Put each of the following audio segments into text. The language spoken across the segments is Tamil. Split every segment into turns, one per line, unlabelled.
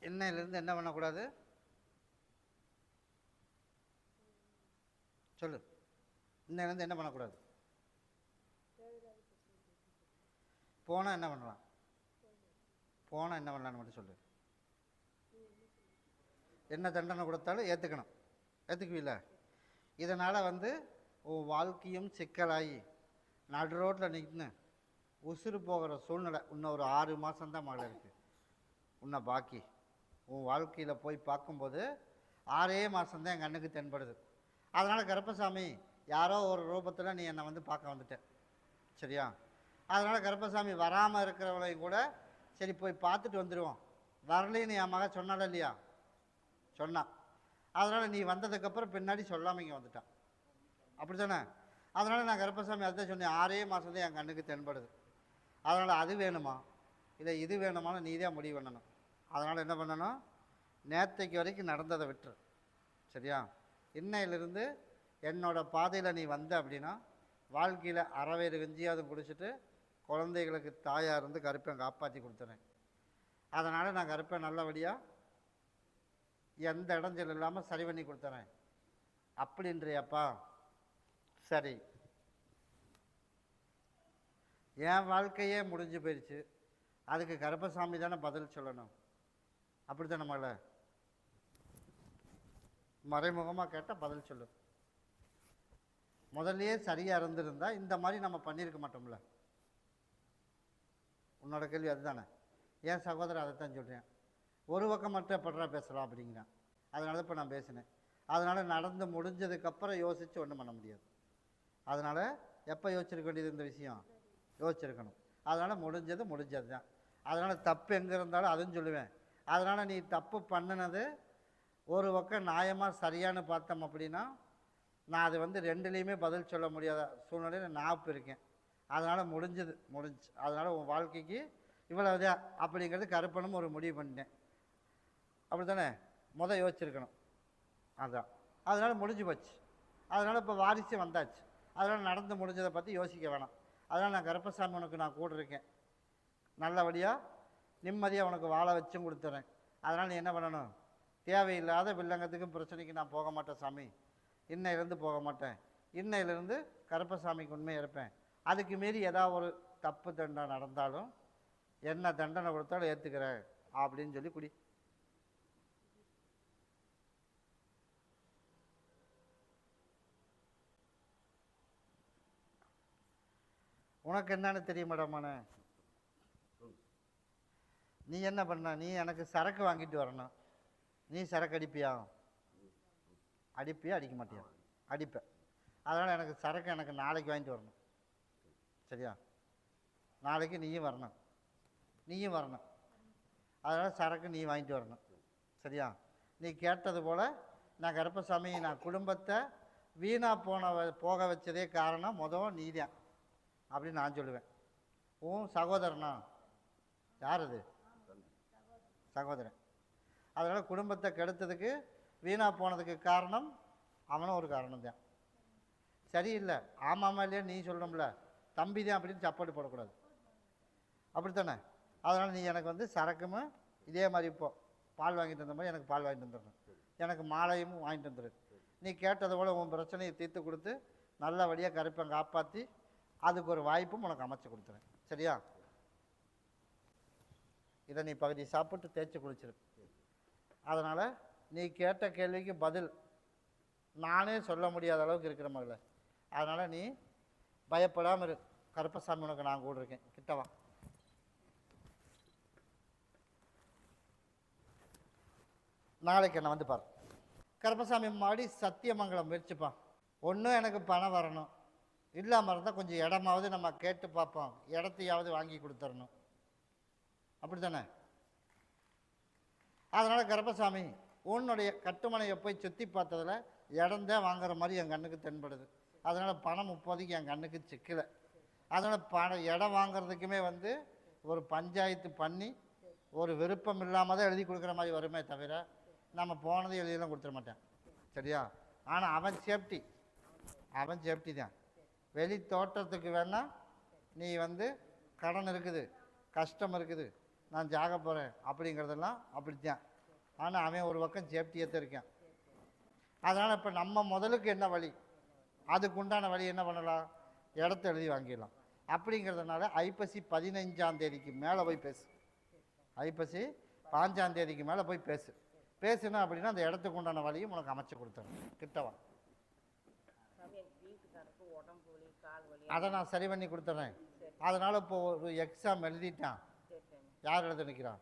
இன்னையிலேருந்து என்ன பண்ணக்கூடாது சொல்லு. இன்னையிலேருந்து என்ன பண்ணக்கூடாது? போனால் என்ன பண்ணலாம்? போனால் என்ன பண்ணலான்னு மட்டும் சொல்லு. என்ன தண்டனை கொடுத்தாலும் ஏற்றுக்கணும். ஏற்றுக்குவீல்ல? இதனால் உன் வாழ்க்கையும் சிக்கலாகி நடு ரோட்டில் நின்று உசுறு போகிற சூழ்நிலை இன்னும் ஒரு 6 மாதம்தான் மழை இருக்குது உன்னை பாக்கி. உன் வாழ்க்கையில் போய் பார்க்கும்போது 6 மாதம்தான் என் கண்ணுக்கு தென்படுது. அதனால் கருப்பசாமி யாரோ ஒரு ரூபத்தில் நீ என்னை பார்க்க வந்துட்ட, சரியா? அதனால் கருப்பசாமி வராமல் இருக்கிறவளையும் கூட சரி போய் பார்த்துட்டு வந்துடுவோம், வரலேன்னு என் மகன் சொன்னால இல்லையா? சொன்னான். அதனால் நீ வந்ததுக்கப்புறம் பின்னாடி சொல்லாமல் இங்கே வந்துட்டான், அப்படி தானே? அதனால் நான் கருப்பசாமி அதுதான் சொன்னேன், 6 மாதம்தான் என் கண்ணுக்கு தென்படுது. அதனால் அது வேணுமா இல்லை இது வேணுமான்னு நீ தான் முடிவு பண்ணணும். அதனால் என்ன பண்ணணும்? நேற்றைக்கு வரைக்கும் நடந்ததை விட்டுரு, சரியா? இன்னையிலிருந்து என்னோடய பாதையில் நீ வந்த அப்படின்னா வாழ்க்கையில் அறவேறு கஞ்சியாவது குடிச்சிட்டு குழந்தைகளுக்கு தாயாக இருந்து கருப்பை காப்பாற்றி கொடுத்துறேன். அதனால் நான் கருப்பை நல்லபடியாக எந்த இடைஞ்சல் இல்லாமல் சரி பண்ணி கொடுத்துறேன் அப்படின்றியாப்பா? சரி, என் வாழ்க்கையே முடிஞ்சு போயிடுச்சு, அதுக்கு கருப்பசாமி தானே பதில் சொல்லணும், அப்படி தானே மகளை? மறைமுகமாக கேட்டால் பதில் சொல்லு. முதல்லையே சரியாக இருந்திருந்தா இந்த மாதிரி நம்ம பண்ணியிருக்க மாட்டோம்ல. உன்னோட கேள்வி அதுதானே? என் சகோதரர் அதைத்தான் சொல்கிறேன். ஒரு பக்கம் மட்டும் படுறா பேசலாம் அப்படிங்கிறான். அதனால தான் இப்போ நான் பேசினேன். அதனால் நடந்து முடிஞ்சதுக்கப்புறம் யோசித்து ஒன்றும் பண்ண முடியாது. அதனால் எப்போ யோசிச்சிருக்க வேண்டியது இந்த விஷயம்? யோசிச்சிருக்கணும். அதனால் முடிஞ்சது தான். அதனால் தப்பு எங்கே இருந்தாலும் அதுவும் சொல்லுவேன். அதனால் நீ தப்பு பண்ணினது ஒரு பக்கம் நியாயமாக சரியானு பார்த்தோம் அப்படின்னா நான் அது ரெண்டுலேயுமே பதில் சொல்ல முடியாத சூழ்நிலையில் நான் இப்போ இருக்கேன். அதனால் முடிஞ்சு. அதனால் உன் வாழ்க்கைக்கு இவ்வளவுதான் அப்படிங்கிறது கருப்பனும் ஒரு முடிவு பண்ணிட்டேன், அப்படி தானே? யோசிச்சிருக்கணும். அதுதான். அதனால் முடிஞ்சு போச்சு. அதனால் இப்போ வாரிசு வந்தாச்சு. அதனால் நடந்து முடிஞ்சதை பற்றி யோசிக்க வேணாம். அதனால் நான் கருப்பசாமி உனக்கு நான் கூட இருக்கேன், நல்லபடியாக நிம்மதியாக உனக்கு வாழ வச்சும் கொடுத்துறேன். அதனால் நீ என்ன பண்ணணும்? தேவையில்லாத வில்லங்கத்துக்கும் பிரச்சனைக்கு நான் போக மாட்டேன் சாமி, இன்னையிலேருந்து போக மாட்டேன். இன்னையிலேருந்து கருப்பசாமிக்கு உண்மையாக இருப்பேன். அதுக்கு மீறி ஏதாவது ஒரு தப்பு தண்டனை நடந்தாலும் என்ன தண்டனை கொடுத்தாலும் ஏற்றுக்கிறேன் அப்படின்னு சொல்லி குடி. உனக்கு என்னன்னு தெரிய மாட்டாமான? நீ என்ன பண்ண? நீ எனக்கு சரக்கு வாங்கிட்டு வரணும். நீ சரக்கு அடிப்பியா? அடிக்க மாட்டியா? அடிப்பேன். அதனால் எனக்கு சரக்கு எனக்கு நாளைக்கு வாங்கிட்டு வரணும், சரியா? நாளைக்கு நீயும் வரணும். அதனால் சரக்கு நீ வாங்கிட்டு வரணும், சரியா? நீ கேட்டது போல் நான் கருப்பசாமி நான் குடும்பத்தை வீணாக போக வச்சதே காரணம் நீ தான் அப்படின்னு நான் சொல்லுவேன். உன் சகோதரனா? யார் அது? சகோதரன். அதனால் குடும்பத்தை கெடுத்ததுக்கு வீணாக போனதுக்கு காரணம் அவனும் ஒரு காரணம் தான். சரியில்லை, ஆமாம்மா இல்லையா நீ சொல்லணும்ல, தம்பி தான் அப்படின்னு சப்பாடு போடக்கூடாது, அப்படித்தானே? அதனால் நீ எனக்கு சரக்குமே இதே மாதிரி இப்போ பால் வாங்கிட்டு வந்த மாதிரி எனக்கு பால் வாங்கிட்டு வந்துடணும், எனக்கு மாலையும் வாங்கிட்டு வந்துடு. நீ கேட்டது போல் உன் பிரச்சனையை தீர்த்து கொடுத்து நல்லபடியாக கருப்பை காப்பாற்றி அதுக்கு ஒரு வாய்ப்பும் உனக்கு அமைச்சு கொடுத்துறேன், சரியா? இதை நீ பகுதி சாப்பிட்டு தேய்ச்சி குளிச்சிரு. அதனால் நீ கேட்ட கேள்விக்கு பதில் நானே சொல்ல முடியாத அளவுக்கு இருக்கிற மகள. அதனால் நீ பயப்படாமல் இரு. கருப்பசாமி உனக்கு நான் கூட இருக்கேன், கிட்டவா. நாளைக்கு என்ன பார். கருப்பசாமி மாடி சத்தியமங்கலம் முயற்சிப்பான். ஒன்றும் எனக்கு பணம் வரணும், இல்லாமல் இருந்தால் கொஞ்சம் இடமாவது நம்ம கேட்டு பார்ப்போம், இடத்தையாவது வாங்கி கொடுத்துடணும், அப்படி தானே? அதனால் கருப்பசாமி உன்னுடைய கட்டுமனையை போய் சுற்றி பார்த்ததில் இடம்தான் வாங்குற மாதிரி என் கண்ணுக்கு தென்படுது. அதனால் பணம் இப்போதைக்கு என் கண்ணுக்கு சிக்கலை. அதனால் இடம் வாங்கிறதுக்குமே ஒரு பஞ்சாயத்து பண்ணி ஒரு விருப்பம் இல்லாமல் தான் எழுதி கொடுக்குற மாதிரி வருமே தவிர நம்ம போனதை எழுதியெல்லாம் கொடுத்துட மாட்டேன், சரியா? ஆனால் அவன் சேஃப்டி தான். வெளி தோட்டத்துக்கு வேணால் நீ கடன் இருக்குது, கஷ்டம் இருக்குது, நான் ஜாக போகிறேன் அப்படிங்கிறதெல்லாம் அப்படித்தான். ஆனால் அவன் ஒரு பக்கம் சேஃப்டியாக இருக்கான். அதனால் இப்போ நம்ம முதலுக்கு என்ன வழி, அதுக்கு உண்டான வழி என்ன பண்ணலாம், இடத்த எழுதி வாங்கிடலாம். அப்படிங்கிறதுனால ஐப்பசி 15ஆம் தேதிக்கு மேலே போய் பேசு. ஐப்பசி 5ஆம் தேதிக்கு மேலே போய் பேசுனா அப்படின்னா அந்த இடத்துக்கு உண்டான வழியும் உனக்கு அமைச்சு கொடுத்துருங்க. கிட்டவா அதை நான் சரி பண்ணி கொடுத்துட்றேன். அதனால் இப்போ ஒரு எக்ஸாம் எழுதிட்டான், யார் எழுத நிற்கிறான்,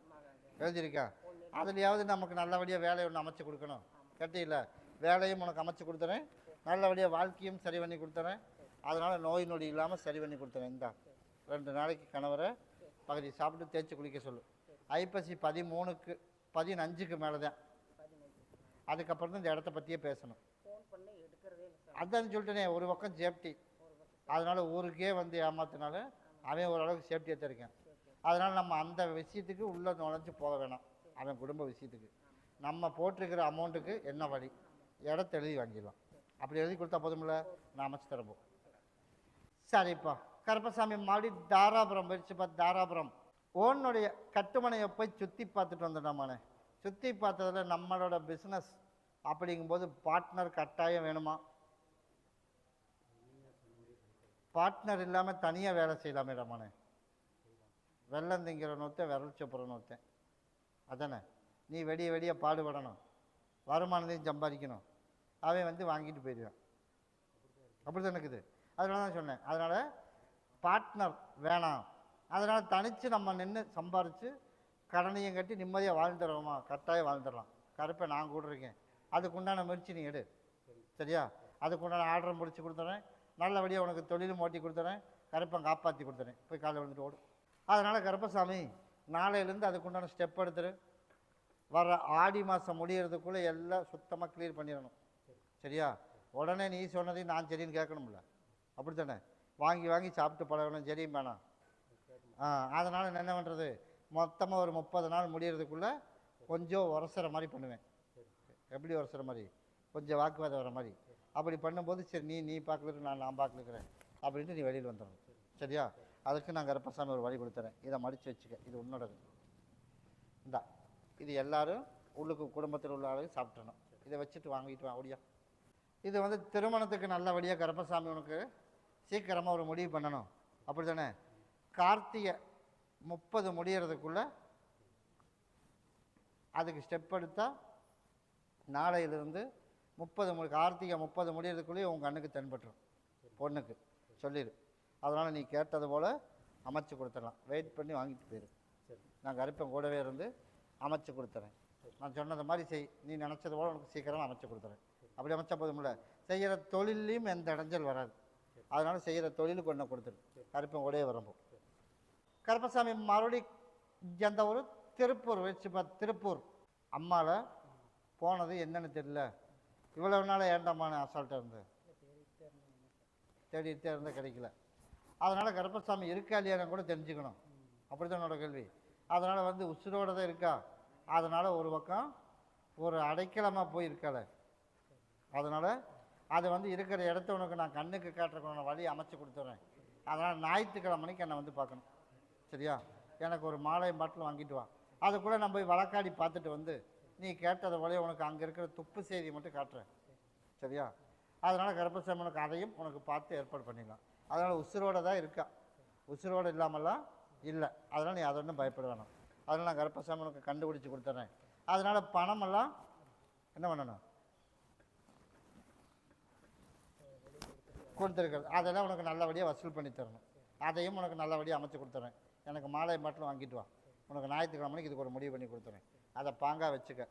எழுதியிருக்கான், அதுலையாவது நமக்கு நல்லபடியாக வேலையை ஒன்று அமைச்சு கொடுக்கணும். கட்டியில் வேலையும் உனக்கு அமைச்சு கொடுத்துறேன், நல்லபடியாக வாழ்க்கையும் சரி பண்ணி கொடுத்துறேன். அதனால் நோய் நொடி இல்லாமல் சரி பண்ணி கொடுத்துறேன். இந்தா 2 நாளைக்கு கணவரை பகுதி சாப்பிட்டு தேய்ச்சி குளிக்க சொல்லு. ஐப்பசி 13க்கு 15க்கு மேலே தான், அதுக்கப்புறம் தான் இந்த இடத்த பற்றியே பேசணும். அதான் சொல்லிட்டேனே, ஒரு பக்கம் சேஃப்டி. அதனால் ஊருக்கே வந்து ஏமாத்தினால அவன் ஓரளவுக்கு சேஃப்டியாக தான் இருக்கேன். அதனால் நம்ம அந்த விஷயத்துக்கு உள்ளே நுழைஞ்சு போக வேணாம். அவன் குடும்ப விஷயத்துக்கு நம்ம போட்டிருக்கிற அமௌண்ட்டுக்கு என்ன வழி, இடத்த எழுதி வாங்கிடலாம். அப்படி எழுதி கொடுத்தா போதுமில்ல, நான் அமைச்சு தரப்போம். சரிப்பா, கருப்பசாமி மாடி தாராபுரம் போயிடுச்சுப்பா. தாராபுரம் ஓனுடைய கட்டுமனையை போய் சுற்றி பார்த்துட்டு வந்துட்டோமானே. சுற்றி பார்த்ததில் நம்மளோட பிஸ்னஸ் அப்படிங்கும்போது பார்ட்னர் கட்டாயம் வேணுமா? பார்ட்னர் இல்லாமல் தனியாக வேலை செய்யலாமே இடமானே. வெள்ளம் திங்கிற நோத்தேன், விரல் சப்புற நோத்தேன், அதானே. நீ வெடிய பாடுபடணும், வருமானத்தையும் சம்பாதிக்கணும், அவன் வந்து வாங்கிட்டு போயிடுவான். அப்படி தான் இருக்குது. அதனால தான் சொன்னேன், அதனால் பார்ட்னர் வேணாம். அதனால் தனித்து நம்ம நின்று சம்பாரித்து கடனையும் கட்டி நிம்மதியாக வாழ்ந்துடுறோமா, கட்டாயம் வாழ்ந்துடலாம். கருப்பை நான் கூட இருக்கேன், அதுக்குண்டான முயற்சி நீ எடு. சரியா? அதுக்குண்டான ஆர்டரை முடித்து கொடுத்துறேன், நல்லபடியாக உனக்கு தொழிலும் ஓட்டி கொடுத்துறேன், கருப்பை காப்பாற்றி கொடுத்துறேன். போய் காலையில் வந்துட்டு ஓடும். அதனால் கருப்பசாமி நாளையிலேருந்து அதுக்குண்டான ஸ்டெப் எடுத்துரு. வர ஆடி மாதம் முடிகிறதுக்குள்ளே எல்லாம் சுத்தமாக கிளியர் பண்ணிடணும். சரியா? உடனே நீ சொன்னதையும் நான் சரின்னு கேட்கணும்ல, அப்படி தானே. வாங்கி சாப்பிட்டு பழகணும், சரியும் வேணாம். அதனால் என்ன பண்ணுறது, மொத்தமாக ஒரு 30 நாள் முடிகிறதுக்குள்ளே கொஞ்சம் உரசுற மாதிரி பண்ணுவேன். எப்படி உரசுற மாதிரி, கொஞ்சம் வாக்குவாதம் வர மாதிரி. அப்படி பண்ணும்போது சரி நீ பார்க்கல, நான் பார்க்கலுக்கிறேன் அப்படின்ட்டு நீ வெளியில் வந்துடணும். சரியா? அதுக்கு நான் கருப்பசாமி ஒரு வழி கொடுத்துறேன். இதை மடித்து வச்சுக்க, இது உன்னோடது. இந்தா, இது எல்லோரும் உள்ளுக்கு குடும்பத்தில் உள்ள ஆளுக்கு சாப்பிட்றணும். இதை வச்சுட்டு வாங்கிட்டு வா ஓடியா. இது வந்து திருமணத்துக்கு நல்லபடியாக கருப்பசாமி உனக்கு சீக்கிரமாக ஒரு முடிவு பண்ணணும். அப்படி தானே? கார்த்திகை 30 முடிகிறதுக்குள்ளே அதுக்கு ஸ்டெப் எடுத்தால் நாளையிலிருந்து 30 கார்த்திகை 30 முடிகிறதுக்குள்ளேயே உங்கள் கண்ணுக்கு தென்பட்டுரும். பொண்ணுக்கு சொல்லிடு. அதனால் நீ கேட்டது போல் அமைச்சு கொடுத்துடலாம். வெயிட் பண்ணி வாங்கிட்டு போயிரு. நான் கருப்பன் கூடவே இருந்து அமைச்சு கொடுத்துறேன். நான் சொன்னது மாதிரி செய். நீ நினச்சது போல் உனக்கு சீக்கிரமாக அமைச்சு கொடுத்துறேன். அப்படி அமைச்சா போதும்ல. செய்கிற தொழிலையும் எந்த இடைஞ்சல் வராது. அதனால் செய்கிற தொழிலுக்கு ஒன்று கொடுத்துரு. கருப்பன் கூடவே வரும்போது கருப்பசாமி மறுபடி எந்த ஒரு திருப்பூர் வச்சுப்பா. திருப்பூர் அம்மாவில் போனது என்னன்னு தெரியல. இவ்வளவு நாள் ஏண்டாமான அசால்ட்டாக இருந்து தேடிட்டே இருந்தால் கிடைக்கல. அதனால் கருப்பசாமி இருக்கா இல்லையா கூட தெரிஞ்சுக்கணும். அப்படி தான் என்னோட கேள்வி. அதனால் வந்து உசுரோடு தான் இருக்கா. அதனால் ஒரு பக்கம் ஒரு அடைக்கலமாக போய் இருக்கால. அதனால் அது வந்து இருக்கிற இடத்த உனக்கு நான் கண்ணுக்கு காட்டுறதுக்கான வழி அமைச்சு கொடுத்துட்றேன். அதனால் ஞாயிற்றுக்கிழமைக்கு என்னை வந்து பார்க்கணும். சரியா? எனக்கு ஒரு மாலையும் பாட்டில் வாங்கிட்டு வா. அது கூட நான் போய் வழக்காடி பார்த்துட்டு வந்து நீ கேட்டதை போல உனக்கு அங்கே இருக்கிற துப்பு செய்தி மட்டும் காட்டுறேன். சரியா? அதனால் கருப்பசாமி உனக்கு அதையும் உனக்கு பார்த்து ஏற்பாடு பண்ணிடலாம். அதனால் உசுரோடு தான் இருக்கா, உசுரோடு இல்லாமல்லாம் இல்லை. அதனால் நீ அதை ஒன்றும் பயப்பட வேணாம். அதனால் நான் கருப்பசாமி உனக்கு கண்டுபிடிச்சி கொடுத்துட்றேன். அதனால் பணமெல்லாம் என்ன பண்ணணும், கொடுத்துருக்கிறது அதெல்லாம் உனக்கு நல்லபடியாக வசூல் பண்ணி தரணும். அதையும் உனக்கு நல்லபடியாக அமைச்சு கொடுத்துட்றேன். எனக்கு மாலை மட்டும் வாங்கிட்டு வா. உனக்கு ஞாயிற்றுக்கிழமைக்கு இதுக்கு ஒரு முடிவு பண்ணி கொடுத்துறேன். அதை பாங்காக வச்சுக்க.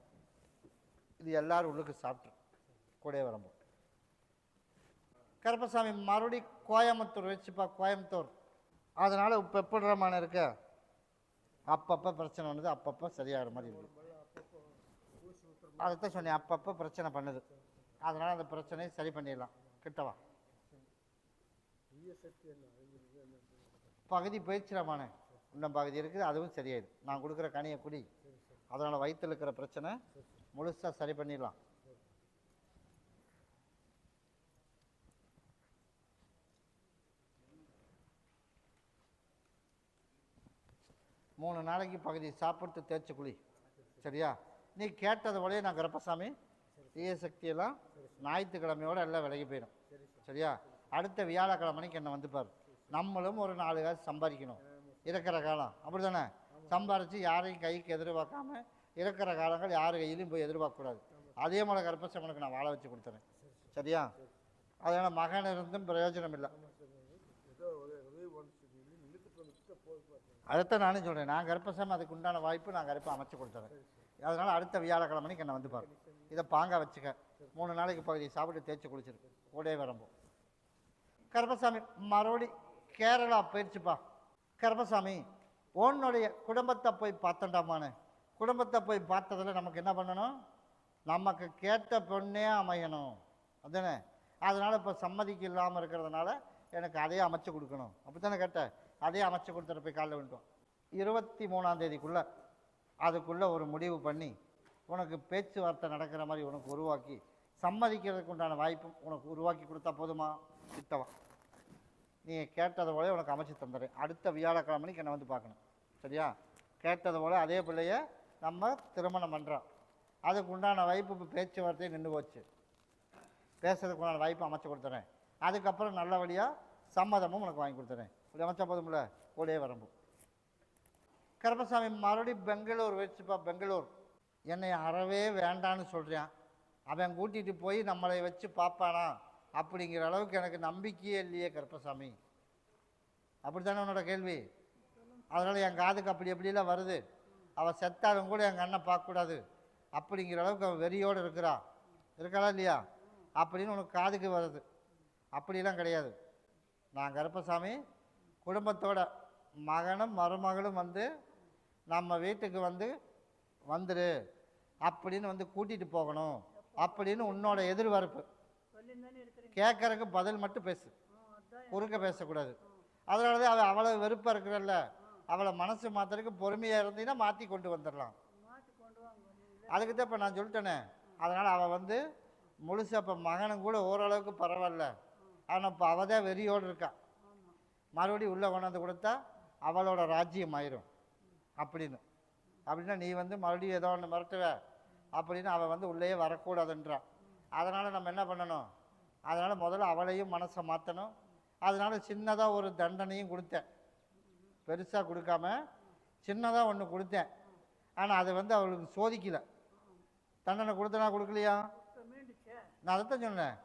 இது எல்லோரும் உள்ளுக்கு சாப்பிட்டு கூடவே வரும்போது கருப்பசாமி மறுபடி கோயம்புத்தூர் வச்சுப்பா. கோயம்புத்தூர் அதனால் இப்போ எப்படிமான இருக்க, அப்பப்போ பிரச்சனை பண்ணுது, அப்பப்போ சரியாகிற மாதிரி இருக்குது. அதைத்தான் சொன்னேன், அப்பப்போ பிரச்சனை பண்ணுது. அதனால் அந்த பிரச்சனையை சரி பண்ணிடலாம். கிட்டவா பகுதி போயிடுச்சுடாமானே. இன்னும் பகுதி இருக்குது, அதுவும் சரியாயிடும். நான் கொடுக்குற கனியை குடி. அதனால் வயிற்றில் இருக்கிற பிரச்சனை முழுசாக சரி பண்ணிடலாம். மூணு நாளைக்கு பகுதி சாப்பிட்டு தேய்ச்சி குழி. சரியா? நீ கேட்டது போலயே நான் கருப்பசாமி தீய சக்தியெல்லாம் ஞாயிற்றுக்கிழமையோடு எல்லாம் விலகி போயிடும். சரியா? அடுத்த வியாழக்கிழமைக்கு என்னை வந்து பாரு. நம்மளும் ஒரு 4 காசு சம்பாதிக்கணும். இருக்கிற காலம் அப்படி தானே? சம்பாரித்து யாரையும் கைக்கு எதிர்பார்க்காம இருக்கிற காலங்கள் யார் கையிலையும் போய் எதிர்பார்க்கக்கூடாது. அதே மாதிரி கருப்பசாமனுக்கு நான் வாழ வச்சு கொடுத்துறேன். சரியா? அதனால் மகன் இருந்தும் பிரயோஜனம் இல்லை. அதைத்தான் நானும் சொல்கிறேன். நான் கருப்பசாமி அதுக்கு உண்டான வாய்ப்பு நான் கருப்பை அமைச்சு கொடுத்துறேன். அதனால் அடுத்த வியாழக்கிழமைக்கு என்னை வந்து பாரு. இதை பாங்க வச்சுக்க. 3 நாளைக்கு பகுதி சாப்பிட்டு தேய்ச்சி குளிச்சிருக்கு. கூடவே வரம்போ கருப்பசாமி மறுபடி கேரளா போயிடுச்சுப்பா. கருப்பசாமி உன்னுடைய குடும்பத்தை போய் பார்த்தண்டாமான்னு. குடும்பத்தை போய் பார்த்ததில் நமக்கு என்ன பண்ணணும்? நமக்கு கேட்ட பொண்ணே அமையணும். அதுதானே? அதனால் இப்போ சம்மதிக்கு இல்லாமல் இருக்கிறதுனால எனக்கு அதையே அமைச்சு கொடுக்கணும். அப்படி தானே கேட்டேன்? அதையே அமைச்சு கொடுத்துட்டு போய் காலைல விட்டோம். 23ஆம் தேதிக்குள்ளே அதுக்குள்ளே ஒரு முடிவு பண்ணி உனக்கு பேச்சுவார்த்தை நடக்கிற மாதிரி உனக்கு உருவாக்கி சம்மதிக்கிறதுக்கு உண்டான வாய்ப்பும் உனக்கு உருவாக்கி கொடுத்தா போதுமா? கிட்டவா நீ கேட்டதை போல உனக்கு அமைச்சு தந்துடுறேன். அடுத்த வியாழக்கிழமைக்கு என்னை வந்து பார்க்கணும். சரியா? கேட்டதை போல் அதே பிள்ளைய நம்ம திருமணம் பண்ணுறோம். அதுக்கு உண்டான வாய்ப்பு இப்போ பேச்சுவார்த்தையை நின்று போச்சு. பேசுறதுக்கு உண்டான வாய்ப்பு அமைச்சு கொடுத்துறேன். அதுக்கப்புறம் நல்லபடியாக சம்மதமும் உனக்கு வாங்கி கொடுத்துறேன். இப்படி அமைச்சா போதும்ல? கூடயே வரம்பு கருப்பசாமி மறுபடியும் பெங்களூர் வச்சுப்பா. பெங்களூர் என்னை அறவே வேண்டான்னு சொல்கிறான். அவன் கூட்டிகிட்டு போய் நம்மளை வச்சு பார்ப்பானா அப்படிங்கிற அளவுக்கு எனக்கு நம்பிக்கையே இல்லையே கருப்பசாமி. அப்படி தானே உன்னோட கேள்வி? அதனால் என் காதுக்கு அப்படி எப்படிலாம் வருது. அவள் செத்தாலும் கூட எங்கள் அண்ணன் பார்க்கக்கூடாது அப்படிங்கிற அளவுக்கு அவன் வெறியோடு இருக்காளா இல்லையா அப்படின்னு உனக்கு காதுக்கு வருது. அப்படிலாம் கிடையாது. நான் கருப்பசாமி குடும்பத்தோட மகனும் மருமகளும் வந்து நம்ம வீட்டுக்கு வந்துரு அப்படின்னு கூட்டிகிட்டு போகணும் அப்படின்னு உன்னோட எதிர்பார்ப்பு. கேட்கறதுக்கு பதில் மட்டும் பேசு, குறுக்க பேசக்கூடாது. அதனால தான் அவள் அவ்வளோ வெறுப்பாக இருக்கிறல்ல, அவளை மனசு மாற்றுறதுக்கு பொறுமையாக இருந்தீங்கன்னா மாற்றி கொண்டு வந்துடலாம். அதுக்கு தான் இப்போ நான் சொல்லிட்டேனே. அதனால் அவள் முழுசாக இப்போ மகனும் கூட ஓரளவுக்கு பரவாயில்ல. ஆனால் இப்போ அவள் தான் வெறியோடு இருக்கா. மறுபடியும் உள்ளே கொண்டாந்து கொடுத்தா அவளோட ராஜ்யம் ஆயிரும் அப்படின்னா நீ மறுபடியும் ஏதோ ஒன்று மிரட்டுவ அப்படின்னு அவள் உள்ளேயே வரக்கூடாதுன்றான். அதனால் நம்ம என்ன பண்ணணும்? அதனால் முதல்ல அவளையும் மனசை மாற்றணும். அதனால் சின்னதாக ஒரு தண்டனையும் கொடுத்தேன். பெருசாக கொடுக்காம சின்னதாக ஒன்று கொடுத்தேன். ஆனால் அது அவளுக்கு சோதிக்கலை. தண்டனை கொடுத்தனா கொடுக்கலையா? நான் அதைத்தான் சொன்னேன்.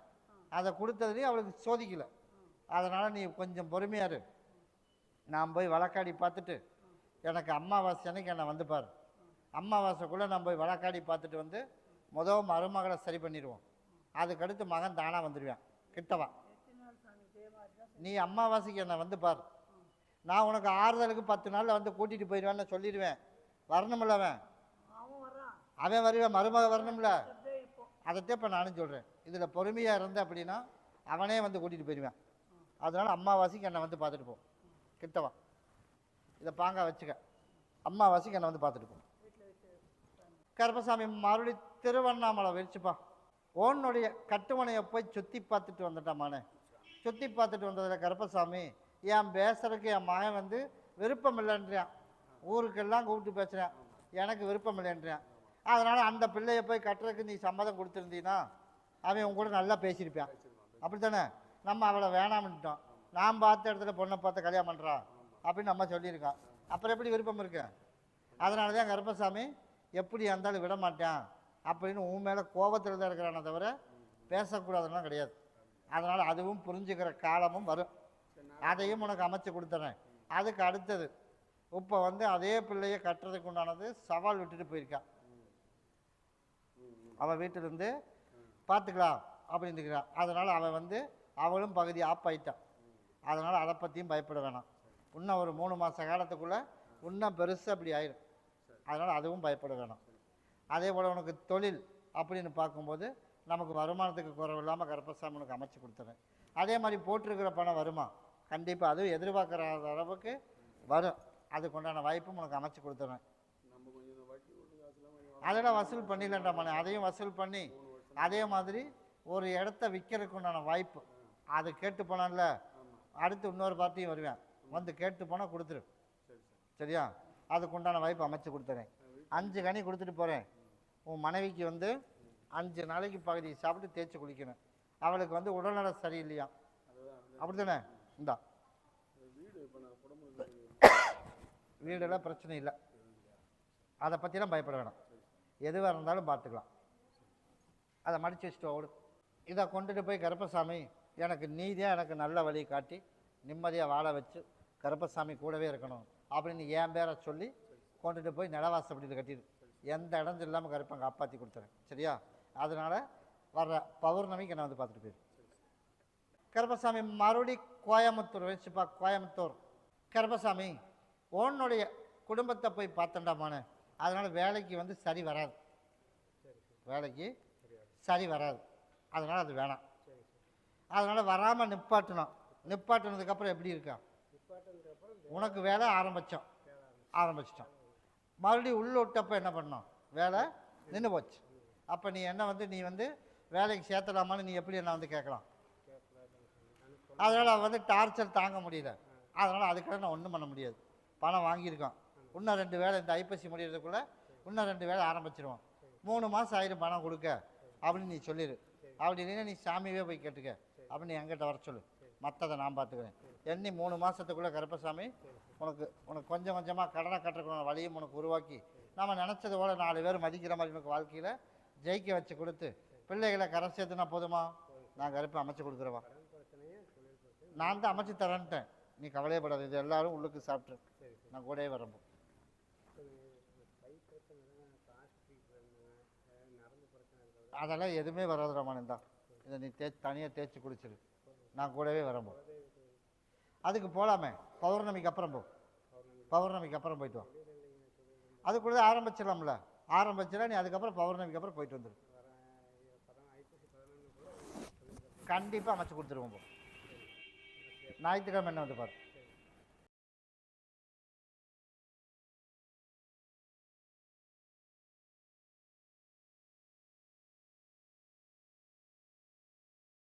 அதை கொடுத்ததுலேயும் அவளுக்கு சோதிக்கலை. அதனால் நீ கொஞ்சம் பொறுமையாக இரு. நான் போய் வழக்காடி பார்த்துட்டு எனக்கு அமாவாசை அன்னைக்கு என்னை பாரு. அமாவாசைக்குள்ளே நான் போய் வழக்காடி பார்த்துட்டு முதல் மருமகளை சரி பண்ணிடுவோம். அதுக்கடுத்து மகன் தானாக வந்துடுவேன். கிட்டவா நீ அமாவாசைக்கு என்னை பாரு. நான் உனக்கு ஆறுதலுக்கு 10 நாளில் கூட்டிகிட்டு போயிடுவேன்னு சொல்லிடுவேன். வரணுமில்ல? அவன் வருவேன், மருமக வரணும்ல? அதைத்தான் இப்போ நானும் சொல்கிறேன். இதில் பொறுமையாக இருந்தேன் அப்படின்னா அவனே கூட்டிகிட்டு போயிடுவேன். அதனால் அமாவாசைக்கு என்னை பார்த்துட்டு போ. கிட்டவா இதை பாங்க வச்சுக்க. அமாவாசைக்கு என்னை பார்த்துட்டு போ. கருப்பசாமி மறுபடியும் திருவண்ணாமலை வச்சுப்பா. உன்னுடைய கட்டுமனையை போய் சுற்றி பார்த்துட்டு வந்துட்டாமானே. சுற்றி பார்த்துட்டு வந்ததில் கருப்பசாமி என் பேசுறதுக்கு என் மகன் விருப்பம் இல்லைன்றான். ஊருக்கெல்லாம் கூப்பிட்டு பேசுகிறேன், எனக்கு விருப்பம் இல்லைன்றான். அதனால் அந்த பிள்ளையை போய் கட்டுறதுக்கு நீ சம்மதம் கொடுத்துருந்தீன்னா அவன் உன் கூட நல்லா பேசியிருப்பான். அப்படி தானே? நம்ம அவளை வேணாம்னுட்டோம். நான் பார்த்த இடத்துல பொண்ணை பார்த்து கல்யாணம் பண்ணுறான் அப்படின்னு நம்ம சொல்லியிருக்கான். அப்புறம் எப்படி விருப்பம் இருக்கு? அதனால தான் கருப்பசாமி எப்படி இருந்தாலும் விட மாட்டான் அப்படின்னு உன் மேலே கோபத்தில் தான் இருக்கிறானே தவிர பேசக்கூடாதுன்னா கிடையாது. அதனால் அதுவும் புரிஞ்சுக்கிற காலமும் வரும். அதையும் உனக்கு அமைச்சு கொடுத்துறேன். அதுக்கு அடுத்தது இப்போ அதே பிள்ளையை கட்டுறதுக்கு உண்டானது சவால் விட்டுட்டு போயிருக்கான். அவள் வீட்டிலேருந்து பார்த்துக்கலாம் அப்படின்னு இருக்கிறான். அதனால் அவன் அவளும் பகுதி ஆப் ஆயிட்டான். அதனால் அதை பற்றியும் பயப்பட வேணாம். இன்னும் ஒரு 3 மாத காலத்துக்குள்ளே இன்னும் பெருசாக அப்படி ஆயிடும். அதனால் அதுவும் பயப்பட வேணாம். அதே போல் உனக்கு தொழில் அப்படின்னு பார்க்கும்போது நமக்கு வருமானத்துக்கு குறைவு இல்லாமல் கருப்பசாமி உனக்கு அமைச்சு கொடுத்துறேன். அதே மாதிரி போட்டிருக்கிற பணம் வருமா? கண்டிப்பாக அதுவும் எதிர்பார்க்குற அளவுக்கு வரும். அதுக்கு உண்டான வாய்ப்பும் உனக்கு அமைச்சு கொடுத்துறேன். அதெல்லாம் வசூல் பண்ணிடலான்டாமண்ணே. அதையும் வசூல் பண்ணி அதே மாதிரி ஒரு இடத்த விற்கிறதுக்கு உண்டான வாய்ப்பு அது கேட்டு போனான்ல. அடுத்து இன்னொரு பார்ட்டியும் வருவேன், கேட்டு போனால் கொடுத்துரு. சரியா? அதுக்கு உண்டான வாய்ப்பு அமைச்சு கொடுத்துறேன். 5 கனி கொடுத்துட்டு போகிறேன். உன் மனைவிக்கு வந்து 5 நாளைக்கு பகுதி சாப்பிட்டு தேய்ச்சி குளிக்கணும். அவளுக்கு வந்து உடல்நலம் சரியில்லையா, அப்படி தானே? இந்தா வீடெல்லாம் பிரச்சனை இல்லை, அதை பற்றிலாம் பயப்பட வேணாம். எதுவாக இருந்தாலும் பார்த்துக்கலாம். அதை மடித்து வச்சுட்டு ஓடு. இதை கொண்டுட்டு போய் கருப்பசாமி எனக்கு நீதியாக எனக்கு நல்ல வழி காட்டி நிம்மதியாக வாழ வச்சு கருப்பசாமி கூடவே இருக்கணும் அப்படின்னு என் பேரை சொல்லி கொண்டுட்டு போய் நிலவாசப்படியில் கட்டிடு. எந்த இடம் இல்லாமல் கருப்பை காப்பாற்றி கொடுத்துறேன். சரியா? அதனால் வர்ற பௌர்ணமிக்கு என்னை வந்து பார்த்துட்டு போயிரு. கருப்பசாமி மறுபடி கோயம்புத்தூர் வச்சுப்பா. கோயம்புத்தூர் கருப்பசாமி உன்னுடைய குடும்பத்தை போய் பார்த்தண்டாமான்னு, அதனால் வேலைக்கு வந்து சரி வராது, வேலைக்கு சரி வராது. அதனால் அது வேணாம். அதனால் வராமல் நிப்பாட்டணும். நிப்பாட்டினதுக்கப்புறம் எப்படி இருக்கா? உனக்கு வேலை ஆரம்பிச்சிட்டோம். மறுபடியும் உள்ள விட்டப்போ என்ன பண்ணோம்? வேலை நின்று போச்சு. அப்போ நீ என்ன வந்து நீ வந்து வேலைக்கு சேர்த்தலாமான்னு நீ எப்படி என்ன வந்து கேட்கலாம்? அதனால் வந்து டார்ச்சர் தாங்க முடியல. அதனால் அதுக்காக நான் ஒன்றும் பண்ண முடியாது. பணம் வாங்கியிருக்கோம். இன்னும் 2 வேலை இந்த ஐப்பசி முடிகிறதுக்குள்ளே இன்னும் 2 வேலை ஆரம்பிச்சிருவோம். 3 மாதம் ஆயிரம் பணம் கொடுக்க அப்படின்னு நீ சொல்லிடு. அப்படி இல்லைன்னா நீ சாமியவே போய் கேட்டுக்க அப்படின்னு நீ என்கிட்ட வர சொல்லு. மற்றதை நான் பார்த்துக்கிறேன். எண்ணி 3 மாதத்துக்குள்ளே கருப்பசாமி உனக்கு கொஞ்சம் கொஞ்சமாக கடனை கட்டுறதுக்கான வழியும் உனக்கு உருவாக்கி நம்ம நினச்சது போல் 4 பேர் மதிக்கிற மாதிரி உனக்கு வாழ்க்கையில் ஜெயிக்க வச்சு கொடுத்து பிள்ளைகளை கரை சேர்த்துனா போதுமா? நான் கருப்பை அமைச்சு கொடுக்குறவா. நான் தான் அமைச்சு தரேன்ட்டேன். நீ கவலையப்படாது. இது எல்லாரும் உள்ளுக்கு சாப்பிட்ரு. நான் கூடவே வரப்போ அதெல்லாம் எதுவுமே வராது ரமானந்தா. இதை நீ தனியாக தேய்ச்சி குடிச்சிரு. நான் கூடவே வரம்போ. அதுக்கு போகலாமே. பௌர்ணமிக்கு அப்புறம் பௌர்ணமிக்கு அப்புறம் போயிட்டு வா. அதுக்குள்ளே ஆரம்பிச்சிடலாம்ல. ஆரம்பிச்சிடலாம். நீ அதுக்கப்புறம் பௌர்ணமிக்கு அப்புறம் போயிட்டு வந்துடு. கண்டிப்பாக அமைச்சு கொடுத்துருவோம். ஞாயிற்றுக்கிழமை என்ன வந்து பாரு.